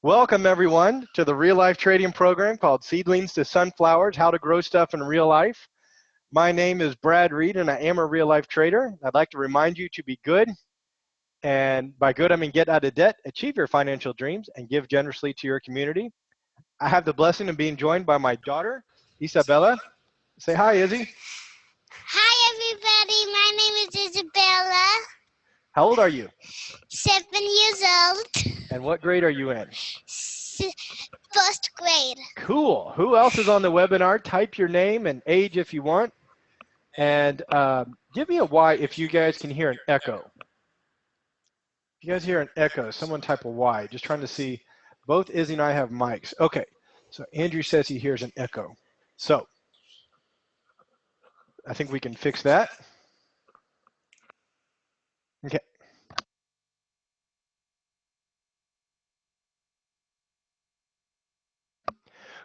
Welcome everyone to the real life trading program called Seedlings to Sunflowers, How to Grow Stuff in Real Life. My name is Brad Reed and I am a real life trader. I'd like to remind you to be good. And by good, I mean get out of debt, achieve your financial dreams, and give generously to your community. I have the blessing of being joined by my daughter, Isabella. Say hi, Izzy. Hi everybody, my name is Isabella. How old are you? 7 years old. And what grade are you in? First grade. Cool. Who else is on the webinar? Type your name and age if you want. And give me a Y if you guys can hear an echo. If you guys hear an echo, someone type a Y. Just trying to see. Both Izzy and I have mics. Okay. So Andrew says he hears an echo. So I think we can fix that. Okay.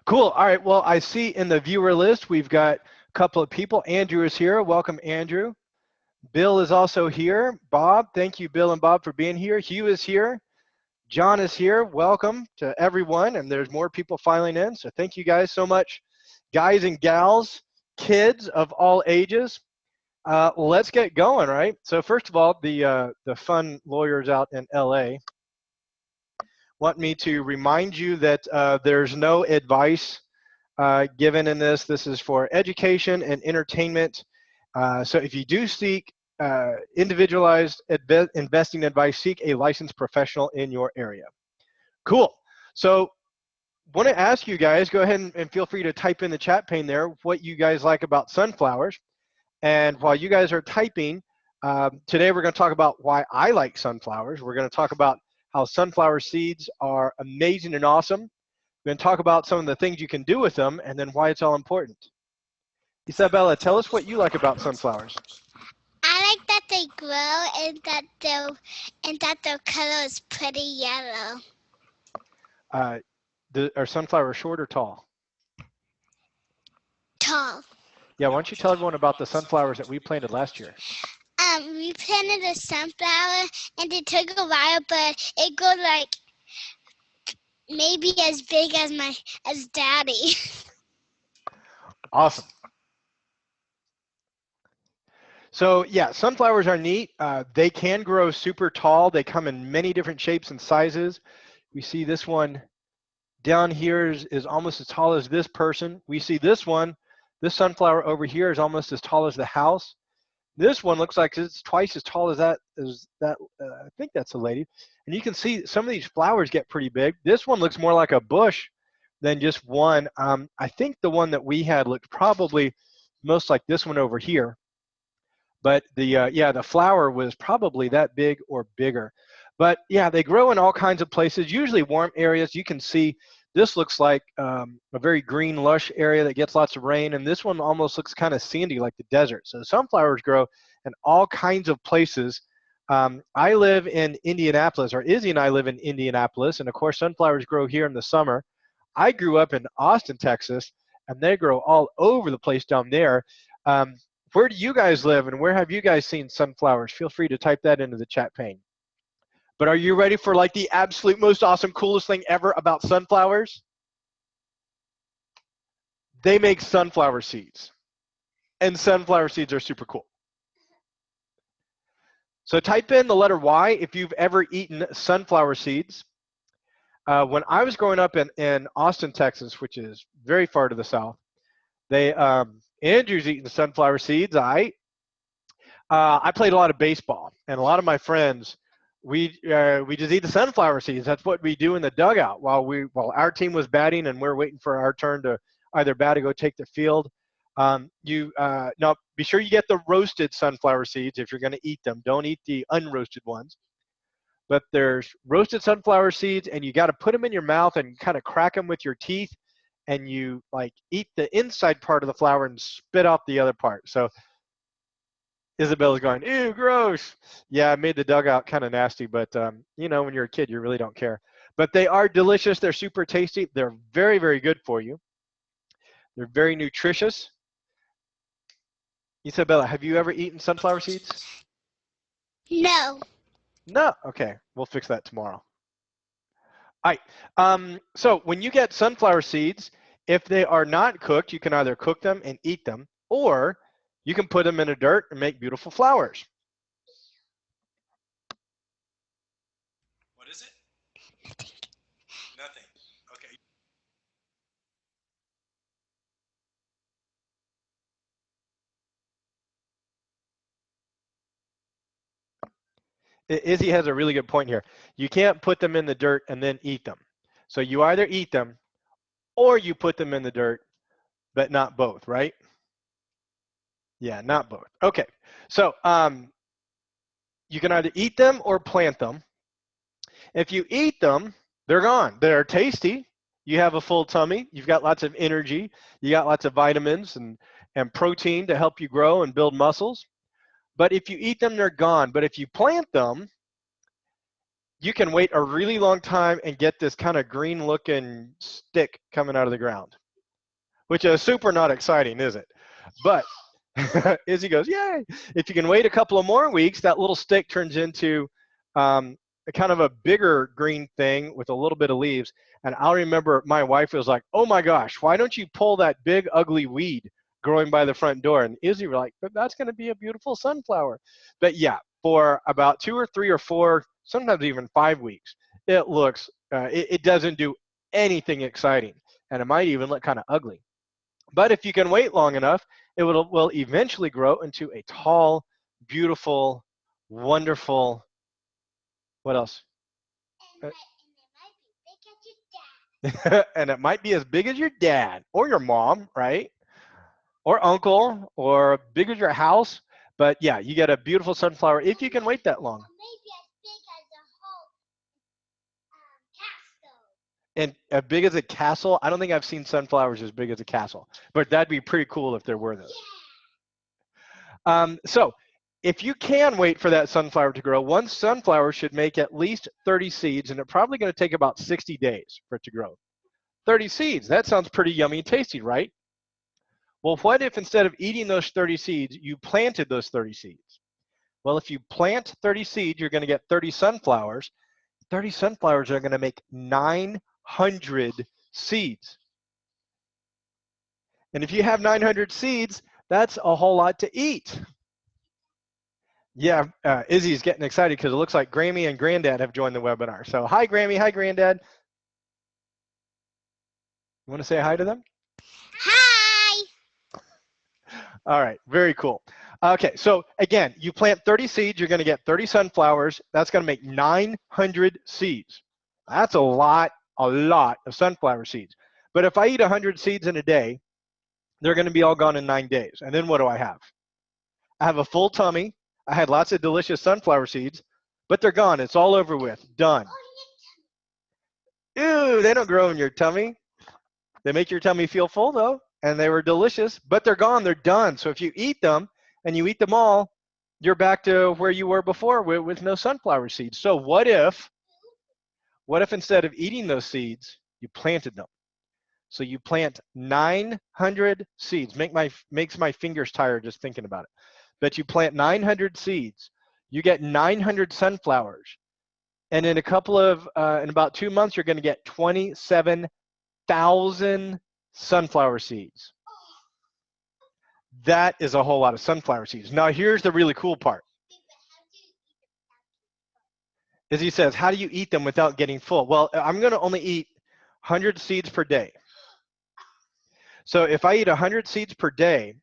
Cool. All right. Well, I see in the viewer list we've got a couple of people. Andrew is here. Welcome, Andrew. Bill is also here. Bob, thank you, Bill and Bob, for being here. Hugh is here. John is here. Welcome to everyone. And there's more people filing in. So thank you guys so much, guys and gals, kids of all ages. Let's get going, right? So first of all, the fun lawyers out in LA want me to remind you that there's no advice given in this. This is for education and entertainment. So if you do seek individualized investing advice, seek a licensed professional in your area. Cool. So want to ask you guys, go ahead and feel free to type in the chat pane there what you guys like about sunflowers. And while you guys are typing, today we're going to talk about why I like sunflowers. We're going to talk about how sunflower seeds are amazing and awesome. We're going to talk about some of the things you can do with them and then why it's all important. Isabella, tell us what you like about sunflowers. I like that they grow and that their color is pretty yellow. Are sunflowers short or tall? Tall. Yeah, why don't you tell everyone about the sunflowers that we planted last year? We planted a sunflower and it took a while, but it grew like maybe as big as Daddy. Awesome. So yeah, sunflowers are neat. They can grow super tall. They come in many different shapes and sizes. We see this one down here is almost as tall as this person. We see this one, this sunflower over here is almost as tall as the house. This one looks like it's twice as tall as that. I think that's a lady. And you can see some of these flowers get pretty big. This one looks more like a bush than just one. I think the one that we had looked probably most like this one over here. But the flower was probably that big or bigger. But yeah, they grow in all kinds of places, usually warm areas. You can see this looks like a very green, lush area that gets lots of rain, and this one almost looks kind of sandy like the desert. So sunflowers grow in all kinds of places. I live in Indianapolis, or Izzy and I live in Indianapolis, and of course sunflowers grow here in the summer. I grew up in Austin, Texas, and they grow all over the place down there. Where do you guys live, and where have you guys seen sunflowers? Feel free to type that into the chat pane. But are you ready for like the absolute most awesome, coolest thing ever about sunflowers? They make sunflower seeds. And sunflower seeds are super cool. So type in the letter Y if you've ever eaten sunflower seeds. When I was growing up in Austin, Texas, which is very far to the south, Andrew's eating sunflower seeds. I played a lot of baseball, and a lot of my friends, we just eat the sunflower seeds. That's what we do in the dugout while our team was batting and we're waiting for our turn to either bat or go take the field. Now be sure you get the roasted sunflower seeds if you're going to eat them. Don't eat the unroasted ones. But there's roasted sunflower seeds, and you got to put them in your mouth and kind of crack them with your teeth, and you like eat the inside part of the flower and spit out the other part. So Isabella's going, ew, gross. Yeah, I made the dugout kind of nasty, but you know, when you're a kid, you really don't care. But they are delicious. They're super tasty. They're very, very good for you. They're very nutritious. Isabella, have you ever eaten sunflower seeds? No. No. Okay, we'll fix that tomorrow. All right. So when you get sunflower seeds, if they are not cooked, you can either cook them and eat them, or you can put them in the dirt and make beautiful flowers. What is it? Nothing. Okay. Izzy has a really good point here. You can't put them in the dirt and then eat them. So you either eat them or you put them in the dirt, but not both, right? Yeah, not both. Okay. So you can either eat them or plant them. If you eat them, they're gone. They're tasty. You have a full tummy. You've got lots of energy. You got lots of vitamins and protein to help you grow and build muscles. But if you eat them, they're gone. But if you plant them, you can wait a really long time and get this kind of green looking stick coming out of the ground, which is super not exciting, is it? But Izzy goes, yay. If you can wait a couple of more weeks, that little stick turns into a kind of a bigger green thing with a little bit of leaves. And I'll remember my wife was like, oh my gosh, why don't you pull that big ugly weed growing by the front door? And Izzy were like, but that's going to be a beautiful sunflower. But yeah, for about 2 or 3 or 4, sometimes even 5 weeks, it looks, it doesn't do anything exciting. And it might even look kind of ugly. But if you can wait long enough, it will eventually grow into a tall, beautiful, wonderful, what else? And it might be as big as your dad or your mom, right? Or uncle, or big as your house. But yeah, you get a beautiful sunflower if you can wait that long. And as big as a castle, I don't think I've seen sunflowers as big as a castle, but that'd be pretty cool if there were those. So if you can wait for that sunflower to grow, one sunflower should make at least 30 seeds, and it's probably going to take about 60 days for it to grow. 30 seeds, that sounds pretty yummy and tasty, right? Well, what if instead of eating those 30 seeds, you planted those 30 seeds? Well, if you plant 30 seeds, you're going to get 30 sunflowers. 30 sunflowers are going to make 900 seeds. And if you have 900 seeds, that's a whole lot to eat. Yeah, Izzy's getting excited because it looks like Grammy and Granddad have joined the webinar. So hi, Grammy. Hi, Granddad. You want to say hi to them? Hi. All right, very cool. Okay, so again, you plant 30 seeds, you're going to get 30 sunflowers. That's going to make 900 seeds. That's a lot of sunflower seeds. But if I eat 100 seeds in a day, they're going to be all gone in 9 days. And then what do I have? I have a full tummy. I had lots of delicious sunflower seeds, but they're gone. It's all over with. Done. Ew, they don't grow in your tummy. They make your tummy feel full, though, and they were delicious, but they're gone. They're done. So if you eat them and you eat them all, you're back to where you were before with no sunflower seeds. So what if instead of eating those seeds, you planted them? So you plant 900 seeds. Makes my fingers tired just thinking about it. But you plant 900 seeds, you get 900 sunflowers, and in about 2 months, you're going to get 27,000 sunflower seeds. That is a whole lot of sunflower seeds. Now here's the really cool part. As he says, how do you eat them without getting full? Well, I'm going to only eat 100 seeds per day. So if I eat 100 seeds per day,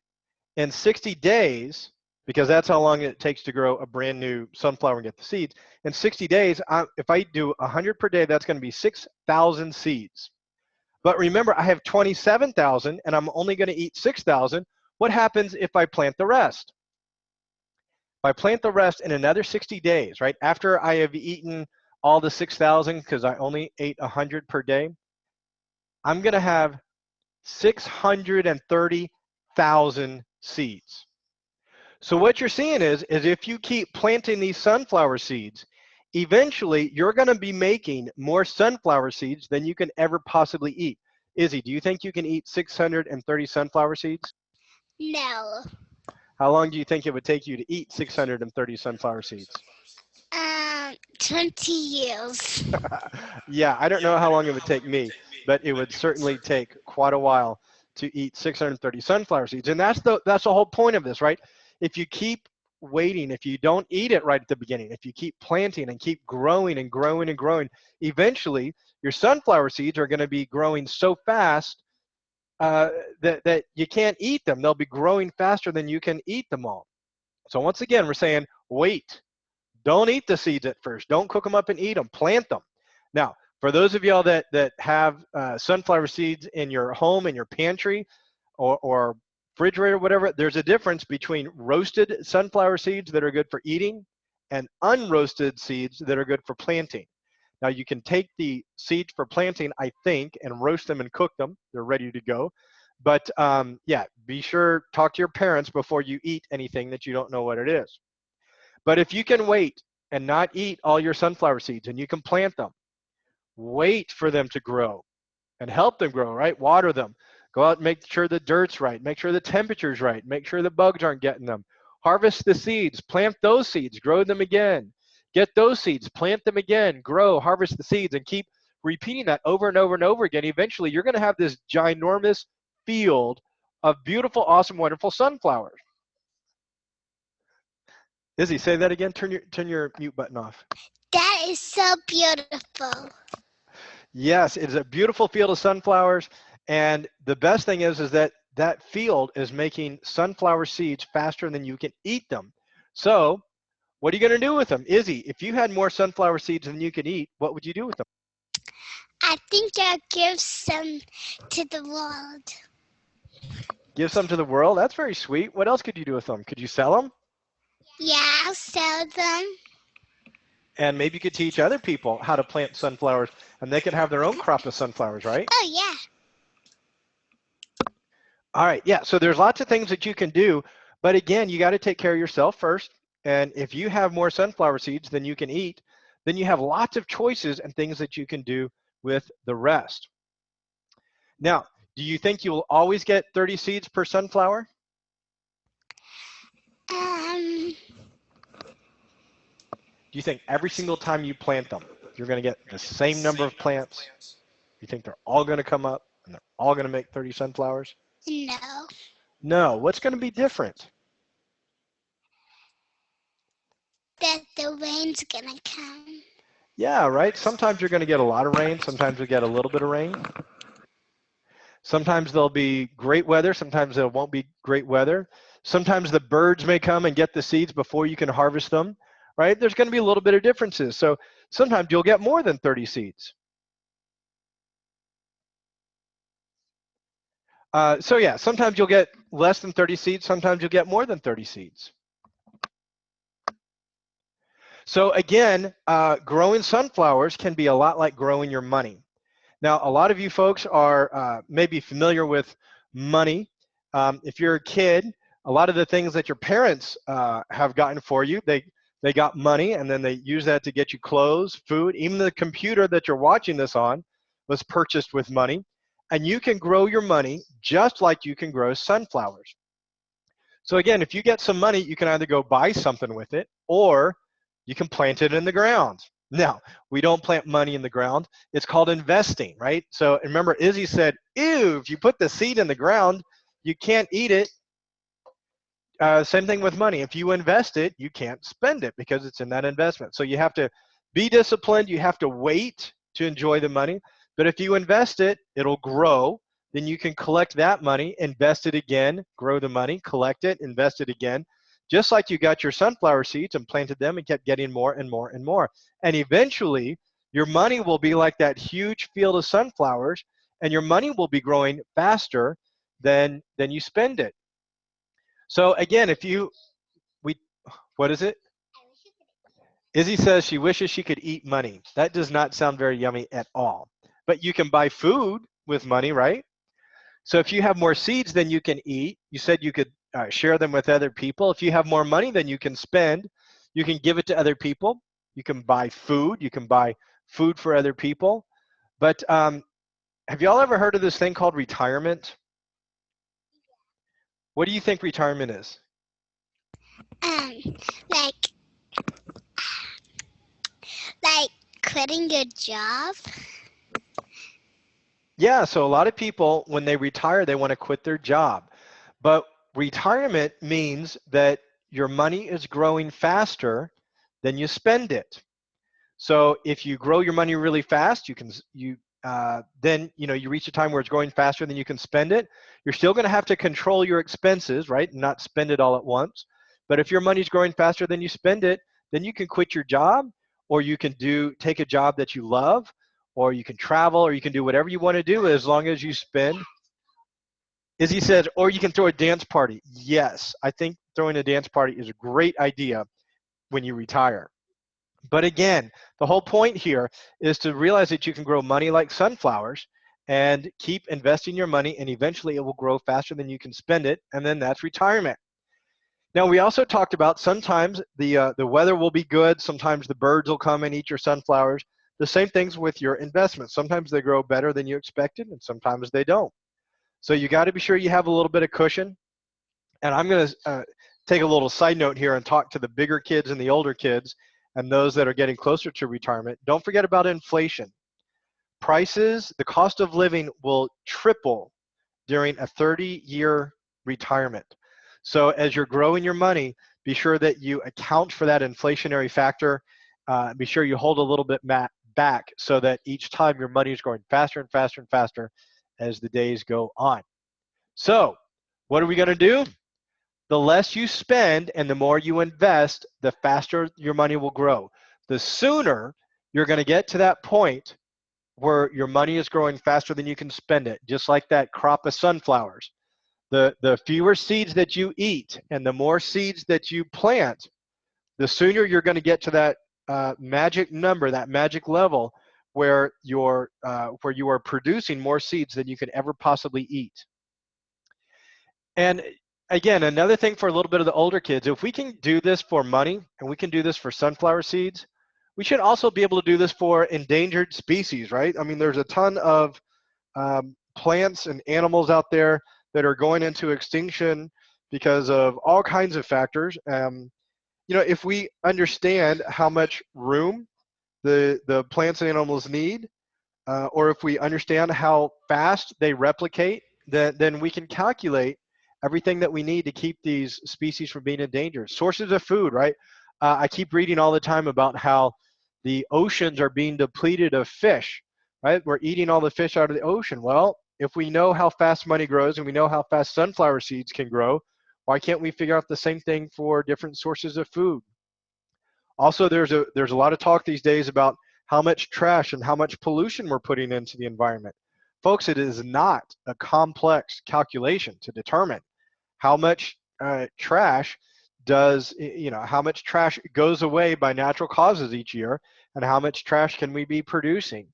in 60 days, because that's how long it takes to grow a brand new sunflower and get the seeds, in 60 days, if I do 100 per day, that's going to be 6,000 seeds. But remember, I have 27,000 and I'm only going to eat 6,000. What happens if I plant the rest? If I plant the rest in another 60 days, right, after I have eaten all the 6,000 because I only ate 100 per day, I'm going to have 630,000 seeds. So what you're seeing is if you keep planting these sunflower seeds, eventually you're going to be making more sunflower seeds than you can ever possibly eat. Izzy, do you think you can eat 630 sunflower seeds? No. How long do you think it would take you to eat 630 sunflower seeds? 20 years. Yeah, I don't know how long it would take me, but it would certainly take quite a while to eat 630 sunflower seeds. And that's the whole point of this, right? If you keep waiting, if you don't eat it right at the beginning, if you keep planting and keep growing and growing and growing, eventually your sunflower seeds are going to be growing so fast uh, that you can't eat them. They'll be growing faster than you can eat them all. So once again, we're saying wait. Don't eat the seeds at first. Don't cook them up and eat them. Plant them. Now, for those of y'all that have sunflower seeds in your home, in your pantry, or refrigerator, whatever, there's a difference between roasted sunflower seeds that are good for eating and unroasted seeds that are good for planting. Now, you can take the seeds for planting, I think, and roast them and cook them. They're ready to go. But yeah, be sure, talk to your parents before you eat anything that you don't know what it is. But if you can wait and not eat all your sunflower seeds and you can plant them, wait for them to grow and help them grow, right? Water them. Go out and make sure the dirt's right. Make sure the temperature's right. Make sure the bugs aren't getting them. Harvest the seeds. Plant those seeds. Grow them again. Get those seeds. Plant them again. Grow. Harvest the seeds and keep repeating that over and over and over again. Eventually, you're going to have this ginormous field of beautiful, awesome, wonderful sunflowers. Izzy, say that again. Turn your mute button off. That is so beautiful. Yes, it's a beautiful field of sunflowers, and the best thing is that that field is making sunflower seeds faster than you can eat them. So, what are you going to do with them? Izzy, if you had more sunflower seeds than you could eat, what would you do with them? I think I'll give some to the world. Give some to the world? That's very sweet. What else could you do with them? Could you sell them? Yeah, I'll sell them. And maybe you could teach other people how to plant sunflowers, and they could have their own crop of sunflowers, right? Oh, yeah. All right, yeah, so there's lots of things that you can do, but again, you got to take care of yourself first. And if you have more sunflower seeds than you can eat, then you have lots of choices and things that you can do with the rest. Now, do you think you'll always get 30 seeds per sunflower? Do you think every single time you plant them, you're going to get the same number of plants? You think they're all going to come up and they're all going to make 30 sunflowers? No. No. What's going to be different? That the rain's gonna come. Yeah, right? Sometimes you're going to get a lot of rain. Sometimes you get a little bit of rain. Sometimes there'll be great weather. Sometimes there won't be great weather. Sometimes the birds may come and get the seeds before you can harvest them, right? There's going to be a little bit of differences. So sometimes you'll get more than 30 seeds. So yeah, sometimes you'll get less than 30 seeds. Sometimes you'll get more than 30 seeds. So again, growing sunflowers can be a lot like growing your money. Now, a lot of you folks are maybe familiar with money. If you're a kid, a lot of the things that your parents have gotten for you, they got money and then they use that to get you clothes, food. Even the computer that you're watching this on was purchased with money. And you can grow your money just like you can grow sunflowers. So again, if you get some money, you can either go buy something with it or you can plant it in the ground. Now, we don't plant money in the ground. It's called investing, right? So remember, Izzy said, ew, if you put the seed in the ground, you can't eat it. Same thing with money. If you invest it, you can't spend it because it's in that investment. So you have to be disciplined. You have to wait to enjoy the money. But if you invest it, it'll grow. Then you can collect that money, invest it again, grow the money, collect it, invest it again. Just like you got your sunflower seeds and planted them and kept getting more and more and more. And eventually, your money will be like that huge field of sunflowers, and your money will be growing faster than you spend it. So again, what is it? Izzy says she wishes she could eat money. That does not sound very yummy at all. But you can buy food with money, right? So if you have more seeds than you can eat, you said you could share them with other people. If you have more money than you can spend, you can give it to other people. You can buy food. You can buy food for other people. But have y'all ever heard of this thing called retirement? What do you think retirement is? Like Like quitting your job? Yeah, so a lot of people, when they retire, they want to quit their job. But retirement means that your money is growing faster than you spend it. So if you grow your money really fast, then you reach a time where it's growing faster than you can spend it. You're still going to have to control your expenses, right, and not spend it all at once. But if your money's growing faster than you spend it, then you can quit your job, or you can take a job that you love, or you can travel, or you can do whatever you want to do as long as you spend. Izzy says, or you can throw a dance party. Yes, I think throwing a dance party is a great idea when you retire. But again, the whole point here is to realize that you can grow money like sunflowers and keep investing your money, and eventually it will grow faster than you can spend it, and then that's retirement. Now, we also talked about sometimes the weather will be good, sometimes the birds will come and eat your sunflowers. The same things with your investments. Sometimes they grow better than you expected, and sometimes they don't. So you got to be sure you have a little bit of cushion. And I'm going to take a little side note here and talk to the bigger kids and the older kids and those that are getting closer to retirement. Don't forget about inflation. Prices, the cost of living will triple during a 30-year retirement. So as you're growing your money, be sure that you account for that inflationary factor. Be sure you hold a little bit back so that each time your money is growing faster and faster and faster as the days go on. So what are we going to do? The less you spend and the more you invest, the faster your money will grow. The sooner you're going to get to that point where your money is growing faster than you can spend it, just like that crop of sunflowers. The fewer seeds that you eat and the more seeds that you plant, the sooner you're going to get to that magic number, that magic level where you are producing more seeds than you can ever possibly eat. And again, another thing for a little bit of the older kids, if we can do this for money and we can do this for sunflower seeds, we should also be able to do this for endangered species, right? I mean, there's a ton of plants and animals out there that are going into extinction because of all kinds of factors. If we understand how much room the plants and animals need, or if we understand how fast they replicate, then we can calculate everything that we need to keep these species from being endangered. Sources of food, right? I keep reading all the time about how the oceans are being depleted of fish, right? We're eating all the fish out of the ocean. Well, if we know how fast money grows and we know how fast sunflower seeds can grow, why can't we figure out the same thing for different sources of food? Also, there's a lot of talk these days about how much trash and how much pollution we're putting into the environment. Folks, it is not a complex calculation to determine how much trash how much trash goes away by natural causes each year, and how much trash can we be producing.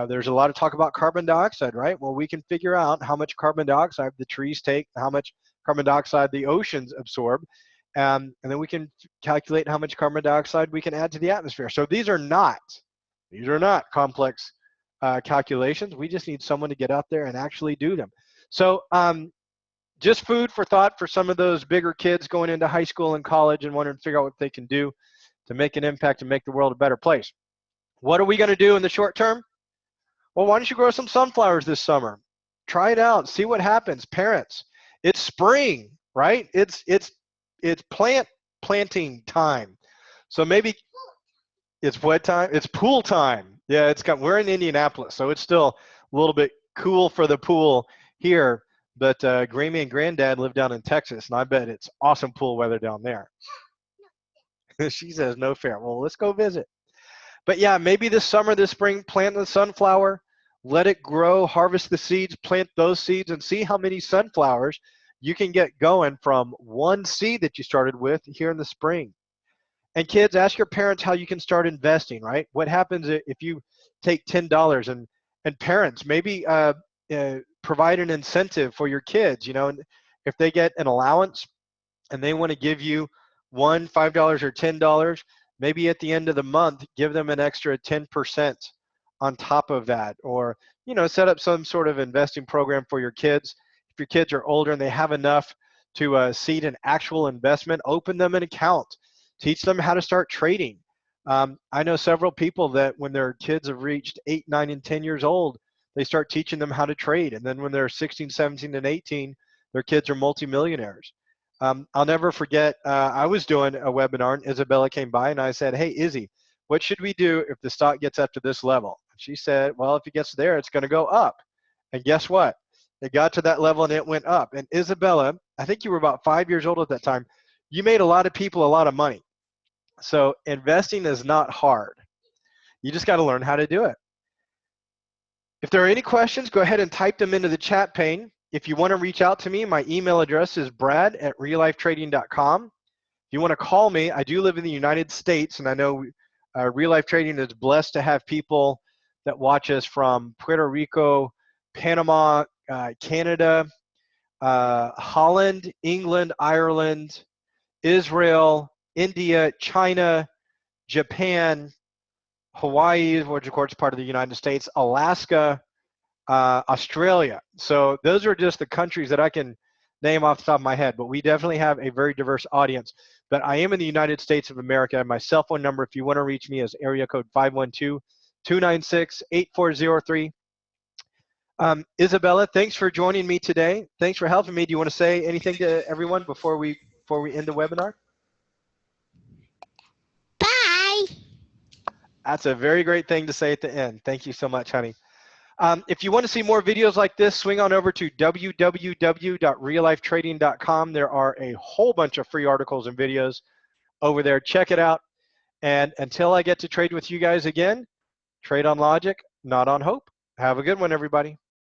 There's a lot of talk about carbon dioxide, right? Well, we can figure out how much carbon dioxide the trees take, how much carbon dioxide the oceans absorb, and then we can calculate how much carbon dioxide we can add to the atmosphere. So these are not complex calculations. We just need someone to get out there and actually do them. So just food for thought for some of those bigger kids going into high school and college and wanting to figure out what they can do to make an impact and make the world a better place. What are we going to do in the short term? Well, why don't you grow some sunflowers this summer? Try it out. See what happens. Parents, it's spring, right? It's planting time. So maybe it's what time? It's pool time. Yeah, we're in Indianapolis, so it's still a little bit cool for the pool here. But Grammy and Granddad live down in Texas, and I bet it's awesome pool weather down there. She says no fair. Well, let's go visit. But yeah, maybe this summer, this spring, plant the sunflower, let it grow, harvest the seeds, plant those seeds, and see how many sunflowers you can get going from one seed that you started with here in the spring. And kids, ask your parents how you can start investing, right? What happens if you take $10 and parents, maybe provide an incentive for your kids, and if they get an allowance and they want to give you $5 or $10, maybe at the end of the month, give them an extra 10% on top of that, or, set up some sort of investing program for your kids. If your kids are older and they have enough to seed an actual investment, open them an account. Teach them how to start trading. I know several people that when their kids have reached 8, 9, and 10 years old, they start teaching them how to trade. And then when they're 16, 17, and 18, their kids are multimillionaires. I'll never forget, I was doing a webinar and Isabella came by and I said, hey, Izzy, what should we do if the stock gets up to this level? And she said, well, if it gets there, it's going to go up. And guess what? It got to that level and it went up. And Isabella, I think you were about 5 years old at that time. You made a lot of people a lot of money. So investing is not hard. You just got to learn how to do it. If there are any questions, go ahead and type them into the chat pane. If you want to reach out to me, my email address is brad@reallifetrading.com. If you want to call me, I do live in the United States, and I know Real Life Trading is blessed to have people that watch us from Puerto Rico, Panama, Canada, Holland, England, Ireland, Israel, India, China, Japan, Hawaii, which of course is part of the United States, Alaska, Australia. So those are just the countries that I can name off the top of my head, but we definitely have a very diverse audience. But I am in the United States of America, and my cell phone number, if you want to reach me, is area code 512-296-8403. Isabella, thanks for joining me today. Thanks for helping me. Do you want to say anything to everyone before we end the webinar? Bye. That's a very great thing to say at the end. Thank you so much, honey. If you want to see more videos like this, swing on over to www.reallifetrading.com. There are a whole bunch of free articles and videos over there. Check it out. And until I get to trade with you guys again, trade on logic, not on hope. Have a good one, everybody.